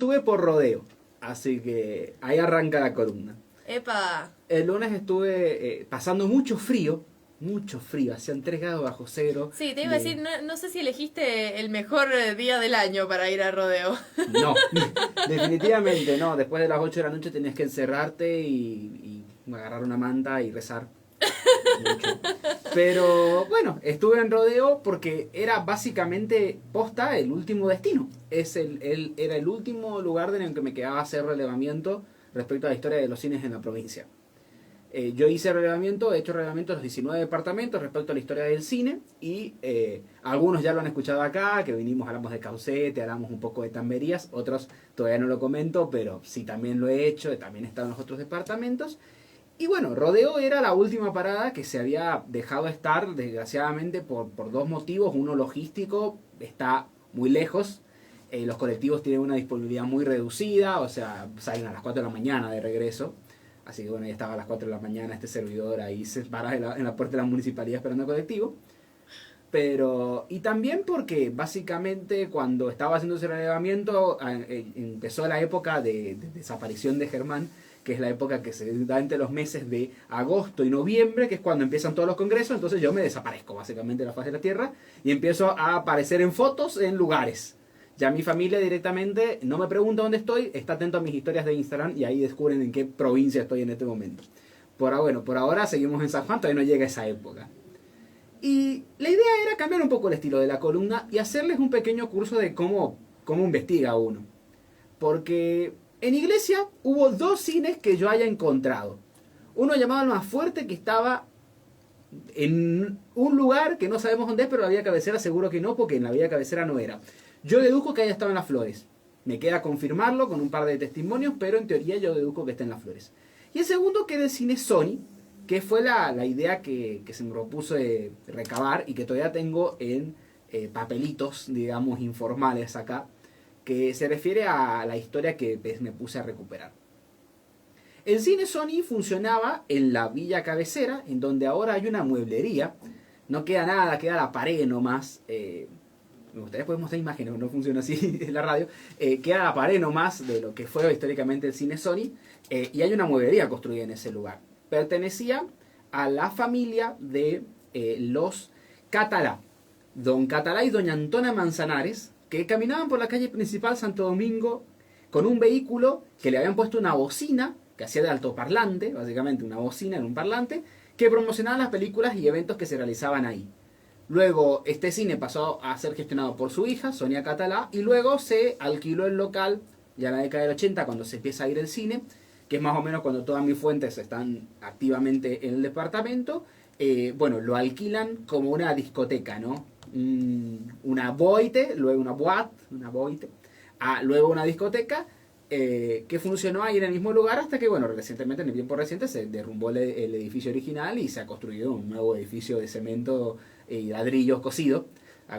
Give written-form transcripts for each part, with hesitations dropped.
estuve por Rodeo, así que ahí arranca la columna. ¡Epa! El lunes estuve pasando mucho frío, hacían 3 grados bajo cero. Sí, te iba a decir, no sé si elegiste el mejor día del año para ir a rodeo. No, definitivamente no. Después de las 8 de la noche tenías que encerrarte y agarrar una manta y rezar. Mucho. Pero bueno, estuve en Rodeo porque era básicamente posta el último destino. Era el último lugar en el que me quedaba hacer relevamiento respecto a la historia de los cines en la provincia. Yo hice relevamiento, he hecho relevamiento de los 19 departamentos respecto a la historia del cine y algunos ya lo han escuchado acá, que vinimos, hablamos de Caucete, hablamos un poco de Tamberías, otros todavía no lo comento, pero sí también lo he hecho, también he estado en los otros departamentos. Y bueno, Rodeo era la última parada que se había dejado estar, desgraciadamente, por 2 motivos. Uno logístico, está muy lejos, los colectivos tienen una disponibilidad muy reducida, o sea, salen a las 4 de la mañana de regreso. Así que bueno, ya estaba a las 4 de la mañana este servidor ahí se para en la puerta de la municipalidad esperando el colectivo. Y también porque básicamente cuando estaba haciendo ese relevamiento empezó la época de desaparición de Germán, que es la época que se da entre los meses de agosto y noviembre, que es cuando empiezan todos los congresos. Entonces yo me desaparezco básicamente de la faz de la tierra y empiezo a aparecer en fotos en lugares. Ya mi familia directamente no me pregunta dónde estoy, está atento a mis historias de Instagram y ahí descubren en qué provincia estoy en este momento. Por ahora seguimos en San Juan, todavía no llega esa época. Y la idea era cambiar un poco el estilo de la columna y hacerles un pequeño curso de cómo investiga uno. Porque en Iglesia hubo 2 cines que yo haya encontrado. Uno llamado Almafuerte, que estaba en un lugar que no sabemos dónde es, pero la vía cabecera seguro que no, porque en la vía cabecera no era. Yo deduzco que haya estado en Las Flores. Me queda confirmarlo con un par de testimonios, pero en teoría yo deduzco que está en Las Flores. Y el segundo, que era el cine Sony, que fue la idea que se me propuso de recabar y que todavía tengo en papelitos, digamos, informales acá, que se refiere a la historia que me puse a recuperar. El cine Sony funcionaba en la villa cabecera, en donde ahora hay una mueblería. No queda nada, queda la pared nomás. Me gustaría poder mostrar imágenes, no funciona así en la radio. Queda la pared nomás de lo que fue históricamente el cine Sony. Y hay una mueblería construida en ese lugar. Pertenecía a la familia de los Catalá. Don Catalá y doña Antona Manzanares, que caminaban por la calle principal Santo Domingo con un vehículo que le habían puesto una bocina, que hacía de altoparlante, básicamente una bocina en un parlante, que promocionaba las películas y eventos que se realizaban ahí. Luego este cine pasó a ser gestionado por su hija, Sonia Catalá, y luego se alquiló el local, ya en la década del 80, cuando se empieza a ir el cine, que es más o menos cuando todas mis fuentes están activamente en el departamento. Bueno, lo alquilan como una discoteca, ¿no? Una boite, luego una boite, luego una discoteca, que funcionó ahí en el mismo lugar hasta que, bueno, recientemente, en el tiempo reciente, se derrumbó el edificio original y se ha construido un nuevo edificio de cemento y ladrillos cosidos.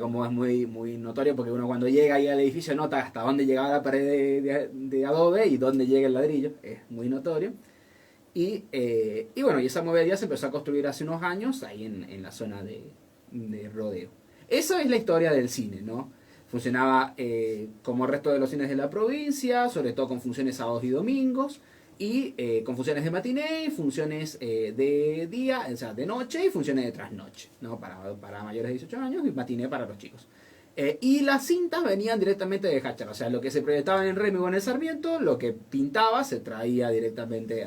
Como es muy notorio, porque uno cuando llega ahí al edificio nota hasta dónde llegaba la pared de adobe y dónde llega el ladrillo, es muy notorio. Y bueno, y esa movilidad se empezó a construir hace unos años ahí en la zona de Rodeo. Esa es la historia del cine, ¿no? Funcionaba como el resto de los cines de la provincia, sobre todo con funciones sábados y domingos, y con funciones de matiné, funciones de día, o sea, de noche, y funciones de trasnoche, ¿no? Para mayores de 18 años y matiné para los chicos. Y las cintas venían directamente de Háchara, o sea, lo que se proyectaba en el Remy o en el Sarmiento, lo que pintaba se traía directamente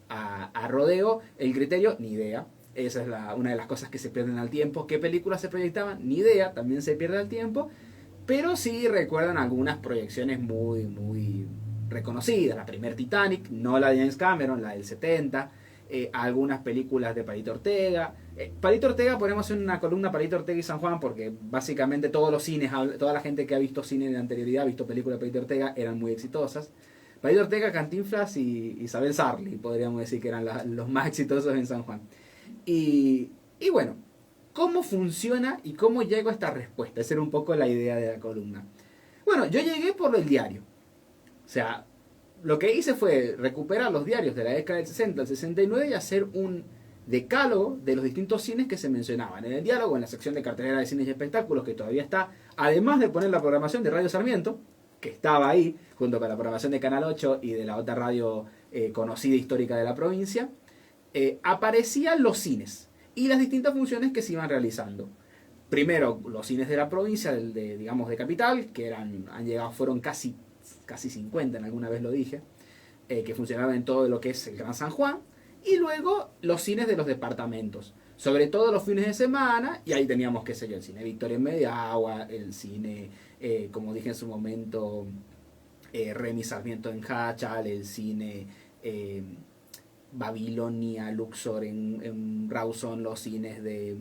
a Rodeo. El criterio, ni idea. Esa es una de las cosas que se pierden al tiempo. ¿Qué películas se proyectaban? Ni idea, también se pierde al tiempo. Pero sí recuerdan algunas proyecciones muy reconocidas. La primer Titanic, no la de James Cameron, la del 70. Algunas películas de Palito Ortega. Palito Ortega, ponemos en una columna Palito Ortega y San Juan, porque básicamente todos los cines, toda la gente que ha visto cine de anterioridad, ha visto películas de Palito Ortega, eran muy exitosas. Palito Ortega, Cantinflas y Isabel Sarli, podríamos decir que eran los más exitosos en San Juan. Y bueno, ¿cómo funciona y cómo llego a esta respuesta? Esa era un poco la idea de la columna. Bueno, yo llegué por el diario. O sea, lo que hice fue recuperar los diarios de la década del 60 al 69 y hacer un decálogo de los distintos cines que se mencionaban en el diálogo, en la sección de cartelera de cines y espectáculos, que todavía está, además de poner la programación de Radio Sarmiento, que estaba ahí, junto con la programación de Canal 8 y de la otra radio conocida histórica de la provincia, aparecían los cines y las distintas funciones que se iban realizando. Primero, los cines de la provincia, digamos de capital, que fueron casi 50, en alguna vez lo dije, que funcionaban en todo lo que es el Gran San Juan, y luego los cines de los departamentos, sobre todo los fines de semana, y ahí teníamos, qué sé yo, el cine Victoria en Mediagua, el cine, como dije en su momento, Remy Sarmiento en Hachal, el cine Babilonia, Luxor en Rawson, los cines de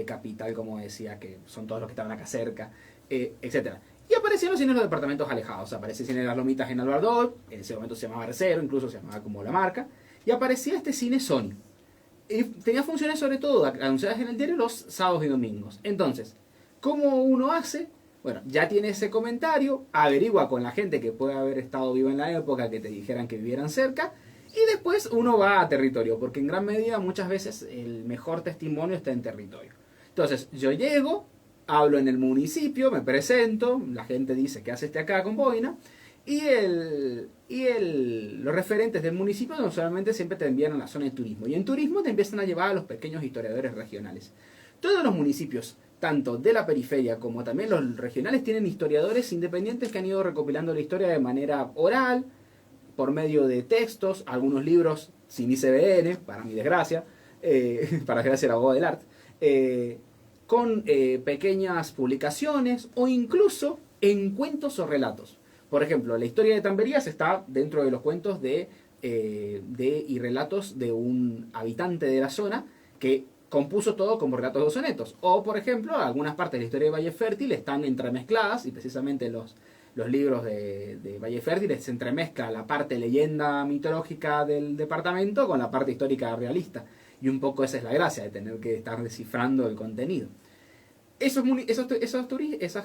Capital, como decía, que son todos los que estaban acá cerca, etcétera. Y aparecían los cines de los departamentos alejados. Aparecía el cine de las Lomitas en Albardón, en ese momento se llamaba Arcero, incluso se llamaba como la marca, y aparecía este cine Sony. Y tenía funciones sobre todo anunciadas en el diario los sábados y domingos. Entonces, ¿cómo uno hace? Bueno, ya tiene ese comentario, averigua con la gente que puede haber estado viva en la época, que te dijeran que vivieran cerca, y después uno va a territorio, porque en gran medida muchas veces el mejor testimonio está en territorio. Entonces, yo llego, hablo en el municipio, me presento, la gente dice, ¿qué hace este acá con boina? Y los referentes del municipio no solamente siempre te envían a la zona de turismo, y en turismo te empiezan a llevar a los pequeños historiadores regionales. Todos los municipios, tanto de la periferia como también los regionales, tienen historiadores independientes que han ido recopilando la historia de manera oral, por medio de textos, algunos libros sin ICBN, para mi desgracia, para desgracia del abogado del arte, con pequeñas publicaciones o incluso en cuentos o relatos. Por ejemplo, la historia de Tamberías está dentro de los cuentos y relatos de un habitante de la zona que compuso todo como relatos de sonetos. O, por ejemplo, algunas partes de la historia de Valle Fértil están entremezcladas, y precisamente los libros de Valle Fértil se entremezcla la parte leyenda mitológica del departamento con la parte histórica realista. Y un poco esa es la gracia de tener que estar descifrando el contenido. Esas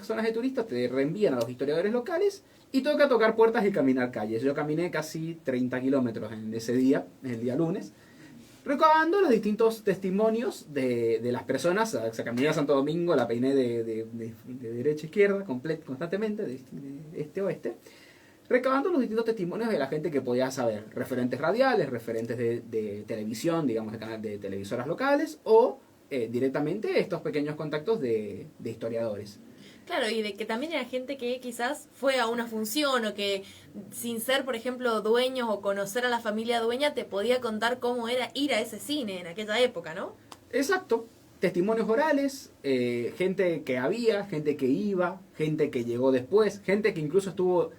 zonas de turistas te reenvían a los historiadores locales y toca tocar puertas y caminar calles. Yo caminé casi 30 kilómetros en ese día, el día lunes, recabando los distintos testimonios de las personas. O sea, caminé a Santo Domingo, la peiné de derecha a izquierda constantemente, de este a oeste, recabando los distintos testimonios de la gente que podía saber, referentes radiales, referentes de televisión, digamos, de canales de televisoras locales, o directamente estos pequeños contactos de historiadores. Claro, y de que también era gente que quizás fue a una función o que sin ser, por ejemplo, dueños o conocer a la familia dueña, te podía contar cómo era ir a ese cine en aquella época, ¿no? Exacto. Testimonios orales, gente que había, gente que iba, gente que llegó después, gente que incluso estuvo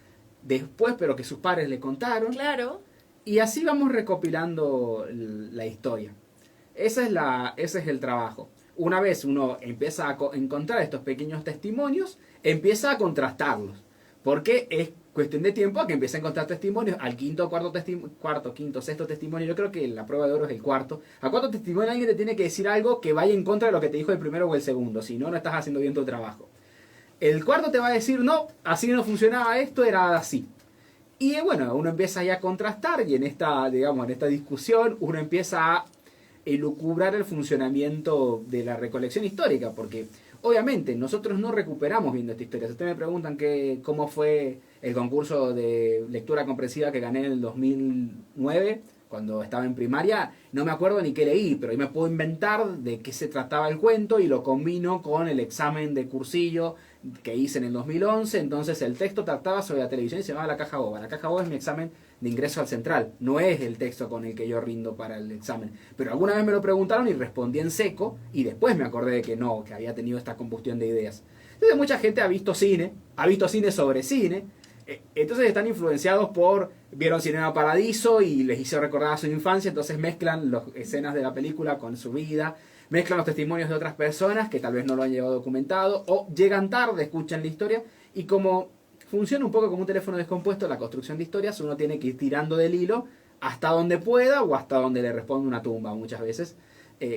después pero que sus padres le contaron. Claro. Y así vamos recopilando la historia. Ese es el trabajo. Una vez uno empieza a encontrar estos pequeños testimonios, empieza a contrastarlos. Porque es cuestión de tiempo a que empiece a encontrar testimonios. Al quinto, sexto testimonio, yo creo que la prueba de oro es el cuarto. Al cuarto testimonio alguien te tiene que decir algo que vaya en contra de lo que te dijo el primero o el segundo. Si no, no estás haciendo bien tu trabajo. El cuarto te va a decir, no, así no funcionaba esto, era así. Y bueno, uno empieza ya a contrastar y en esta discusión uno empieza a elucubrar el funcionamiento de la recolección histórica, porque obviamente nosotros no recuperamos viendo esta historia. Si ustedes me preguntan cómo fue el concurso de lectura comprensiva que gané en el 2009, cuando estaba en primaria, no me acuerdo ni qué leí, pero yo me puedo inventar de qué se trataba el cuento y lo combino con el examen de cursillo que hice en el 2011. Entonces el texto trataba sobre la televisión y se llamaba La Caja Boba. La Caja Boba es mi examen de ingreso al central, no es el texto con el que yo rindo para el examen. Pero alguna vez me lo preguntaron y respondí en seco, y después me acordé de que no, que había tenido esta combustión de ideas. Entonces mucha gente ha visto cine sobre cine, entonces están influenciados vieron Cinema Paradiso y les hizo recordar a su infancia, entonces mezclan las escenas de la película con su vida, mezclan los testimonios de otras personas que tal vez no lo han llevado documentado, o llegan tarde, escuchan la historia, y como funciona un poco como un teléfono descompuesto, la construcción de historias, uno tiene que ir tirando del hilo hasta donde pueda o hasta donde le responde una tumba muchas veces.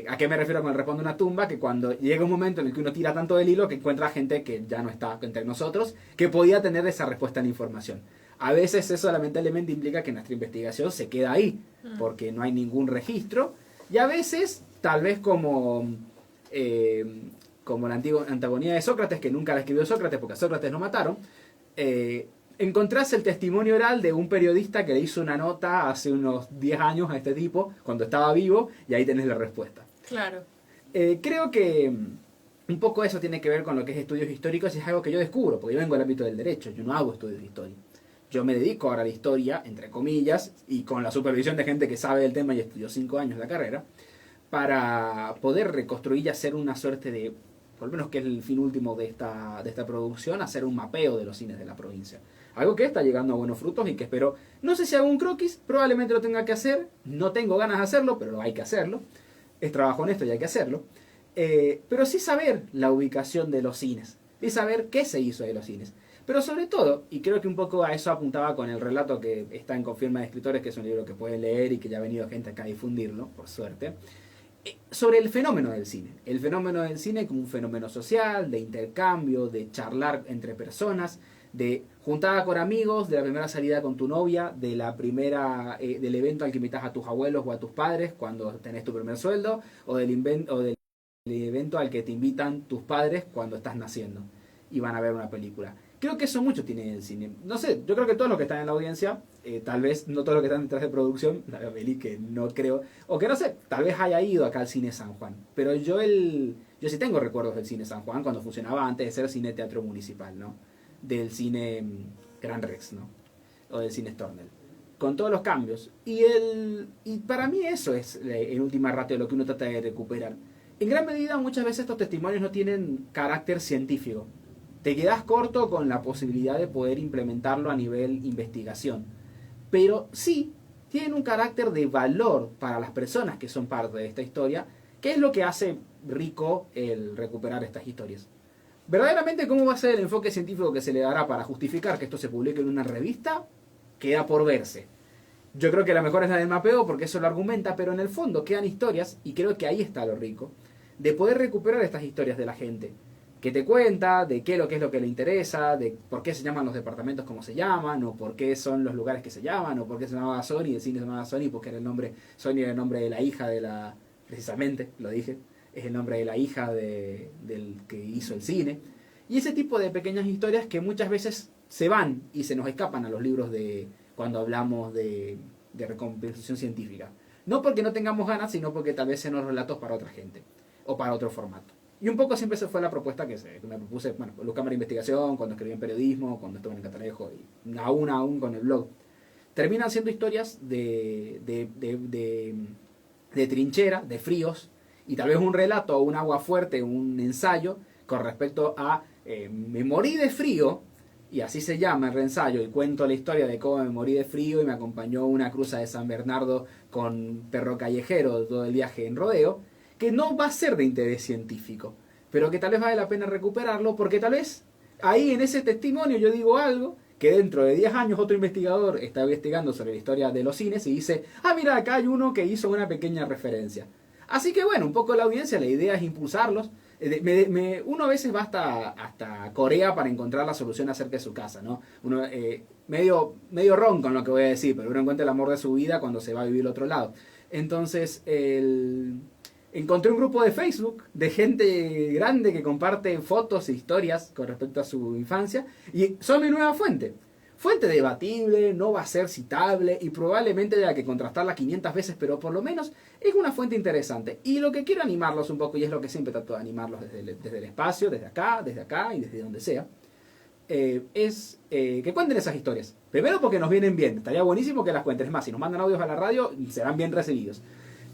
¿A qué me refiero con el responde una tumba? Que cuando llega un momento en el que uno tira tanto del hilo que encuentra gente que ya no está entre nosotros, que podía tener esa respuesta en la información. A veces eso lamentablemente implica que nuestra investigación se queda ahí, porque no hay ningún registro, y a veces, tal vez como la antigua antagonía de Sócrates, que nunca la escribió Sócrates porque a Sócrates lo mataron, encontrás el testimonio oral de un periodista que le hizo una nota hace unos 10 años a este tipo, cuando estaba vivo, y ahí tenés la respuesta. Claro. Creo que un poco eso tiene que ver con lo que es estudios históricos, y es algo que yo descubro, porque yo vengo del ámbito del derecho, yo no hago estudios de historia. Yo me dedico ahora a la historia, entre comillas, y con la supervisión de gente que sabe del tema y estudió 5 años la carrera, para poder reconstruir y hacer una suerte de, por lo menos que es el fin último de esta producción, hacer un mapeo de los cines de la provincia. Algo que está llegando a buenos frutos y que espero, no sé si hago un croquis, probablemente lo tenga que hacer, no tengo ganas de hacerlo, pero hay que hacerlo. Es trabajo honesto y hay que hacerlo. Pero sí saber la ubicación de los cines, y saber qué se hizo de los cines. Pero sobre todo, y creo que un poco a eso apuntaba con el relato que está en Confirma de Escritores, que es un libro que pueden leer y que ya ha venido gente acá a difundirlo, por suerte, sobre el fenómeno del cine. El fenómeno del cine como un fenómeno social, de intercambio, de charlar entre personas, de juntada con amigos, de la primera salida con tu novia, de la primera, del evento al que invitas a tus abuelos o a tus padres cuando tenés tu primer sueldo, o del evento al que te invitan tus padres cuando estás naciendo y van a ver una película. Creo que eso mucho tiene el cine. No sé, yo creo que todos los que están en la audiencia, tal vez no todos los que están detrás de producción, la peli que no creo, o que no sé, tal vez haya ido acá al Cine San Juan. Pero yo sí tengo recuerdos del Cine San Juan cuando funcionaba antes de ser Cine Teatro Municipal, ¿no? Del Cine Gran Rex, ¿no? O del Cine Stornell. Con todos los cambios. Y para mí eso es en última ratio lo que uno trata de recuperar. En gran medida muchas veces estos testimonios no tienen carácter científico. Te quedas corto con la posibilidad de poder implementarlo a nivel investigación. Pero sí tienen un carácter de valor para las personas que son parte de esta historia, que es lo que hace rico el recuperar estas historias. Verdaderamente, ¿cómo va a ser el enfoque científico que se le dará para justificar que esto se publique en una revista? Queda por verse. Yo creo que la mejor es la del mapeo porque eso lo argumenta, pero en el fondo quedan historias, y creo que ahí está lo rico, de poder recuperar estas historias de la gente, que te cuenta de qué es lo que le interesa, de por qué se llaman los departamentos como se llaman, o por qué son los lugares que se llaman, o por qué se llamaba Sony, el cine se llamaba Sony porque era el nombre, Sony era el nombre de la hija de la, precisamente, lo dije, es el nombre de la hija del que hizo el cine, y ese tipo de pequeñas historias que muchas veces se van y se nos escapan a los libros de cuando hablamos de recompensación científica. No porque no tengamos ganas, sino porque tal vez sean los relatos para otra gente, o para otro formato. Y un poco siempre esa fue la propuesta que me propuse, bueno, con Luz Cámara de Investigación, cuando escribí en periodismo, cuando estuve en el Catalejo, y aún con el blog. Terminan siendo historias de trinchera, de fríos, y tal vez un relato, un agua fuerte, un ensayo, con respecto a me morí de frío, y así se llama el reensayo, y cuento la historia de cómo me morí de frío, y me acompañó una cruza de San Bernardo con perro callejero todo el viaje en rodeo, que no va a ser de interés científico, pero que tal vez vale la pena recuperarlo, porque tal vez ahí en ese testimonio yo digo algo que dentro de 10 años otro investigador está investigando sobre la historia de los cines y dice, mira, acá hay uno que hizo una pequeña referencia. Así que bueno, un poco la audiencia, la idea es impulsarlos. Uno a veces va hasta Corea para encontrar la solución acerca de su casa, ¿no? Uno, medio ron con lo que voy a decir, pero uno encuentra el amor de su vida cuando se va a vivir al otro lado. Entonces, encontré un grupo de Facebook de gente grande que comparte fotos e historias con respecto a su infancia, y son mi nueva fuente. Fuente debatible, no va a ser citable y probablemente haya que contrastarla 500 veces, pero por lo menos es una fuente interesante. Y lo que quiero animarlos un poco, y es lo que siempre trato de animarlos desde el espacio, desde acá y desde donde sea, es que cuenten esas historias. Primero porque nos vienen bien, estaría buenísimo que las cuenten. Es más, si nos mandan audios a la radio, serán bien recibidos.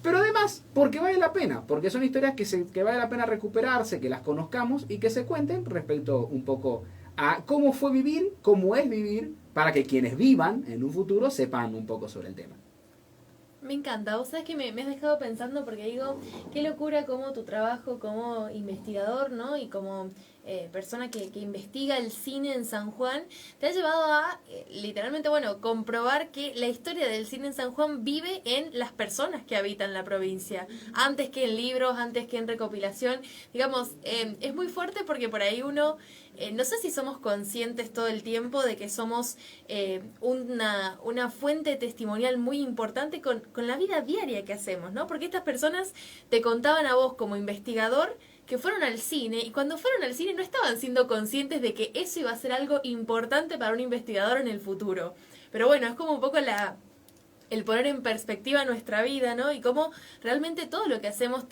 Pero además, porque vale la pena, porque son historias que vale la pena recuperarse, que las conozcamos y que se cuenten respecto un poco a cómo fue vivir, cómo es vivir, para que quienes vivan en un futuro sepan un poco sobre el tema. Me encanta, vos sabés que me has dejado pensando porque digo, qué locura como tu trabajo como investigador, ¿no? Y como persona que investiga el cine en San Juan, te ha llevado a, literalmente, bueno, comprobar que la historia del cine en San Juan vive en las personas que habitan la provincia, antes que en libros, antes que en recopilación. Digamos, es muy fuerte porque por ahí uno, no sé si somos conscientes todo el tiempo de que somos una fuente testimonial muy importante con la vida diaria que hacemos, ¿no? Porque estas personas te contaban a vos como investigador que fueron al cine y cuando fueron al cine no estaban siendo conscientes de que eso iba a ser algo importante para un investigador en el futuro. Pero bueno, es como un poco el poner en perspectiva nuestra vida, ¿no? Y cómo realmente todo lo que hacemos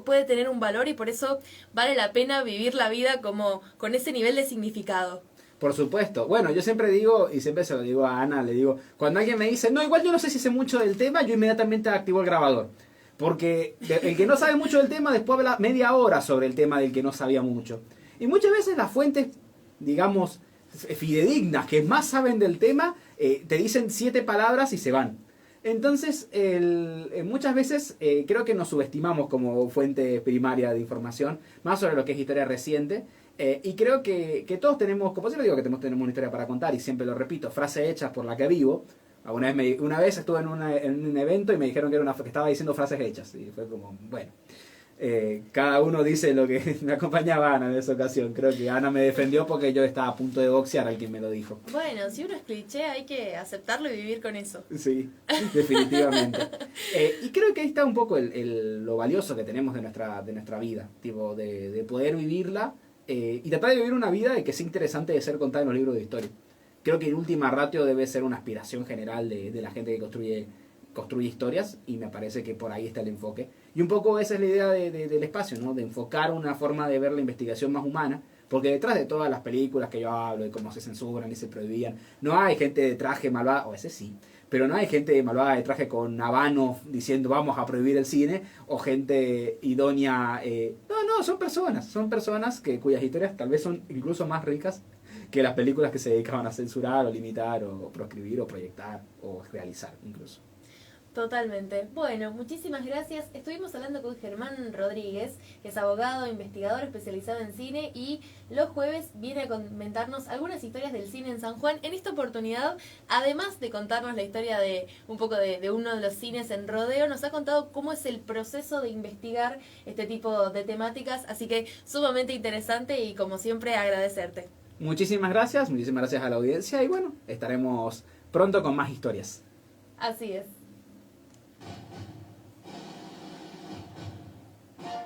puede tener un valor y por eso vale la pena vivir la vida como con ese nivel de significado. Por supuesto. Bueno, yo siempre digo, y siempre se lo digo a Ana, le digo, cuando alguien me dice, no, igual yo no sé si sé mucho del tema, yo inmediatamente activo el grabador. Porque el que no sabe mucho del tema, después habla media hora sobre el tema del que no sabía mucho. Y muchas veces las fuentes, digamos, fidedignas, que más saben del tema, te dicen 7 palabras y se van. Entonces, muchas veces creo que nos subestimamos como fuente primaria de información, más sobre lo que es historia reciente. Y creo que todos tenemos, como siempre digo que tenemos una historia para contar, y siempre lo repito, frases hechas por la que vivo. Una vez estuve en un evento y me dijeron que estaba diciendo frases hechas. Y fue como, bueno, cada uno dice lo que me acompañaba Ana en esa ocasión. Creo que Ana me defendió porque yo estaba a punto de boxear al quien me lo dijo. Bueno, si uno es cliché hay que aceptarlo y vivir con eso. Sí, definitivamente. Y creo que ahí está un poco lo valioso que tenemos de nuestra vida, tipo de poder vivirla y tratar de vivir una vida de que sea interesante de ser contada en los libros de historia. Creo que en última ratio debe ser una aspiración general de la gente que construye historias, y me parece que por ahí está el enfoque. Y un poco esa es la idea del espacio, ¿no? De enfocar una forma de ver la investigación más humana, porque detrás de todas las películas que yo hablo de cómo se censuran y se prohibían, no hay gente de traje malvada, o ese sí, pero no hay gente malvada de traje con habano diciendo vamos a prohibir el cine, o gente idónea. No, son personas cuyas historias tal vez son incluso más ricas que las películas que se dedicaban a censurar o limitar o proscribir o proyectar o realizar incluso. Totalmente. Bueno, muchísimas gracias. Estuvimos hablando con Germán Rodríguez, que es abogado, investigador especializado en cine, y los jueves viene a comentarnos algunas historias del cine en San Juan. En esta oportunidad, además de contarnos la historia de un poco de uno de los cines en Rodeo, nos ha contado cómo es el proceso de investigar este tipo de temáticas, así que sumamente interesante y como siempre agradecerte. Muchísimas gracias a la audiencia, y bueno, estaremos pronto con más historias. Así es.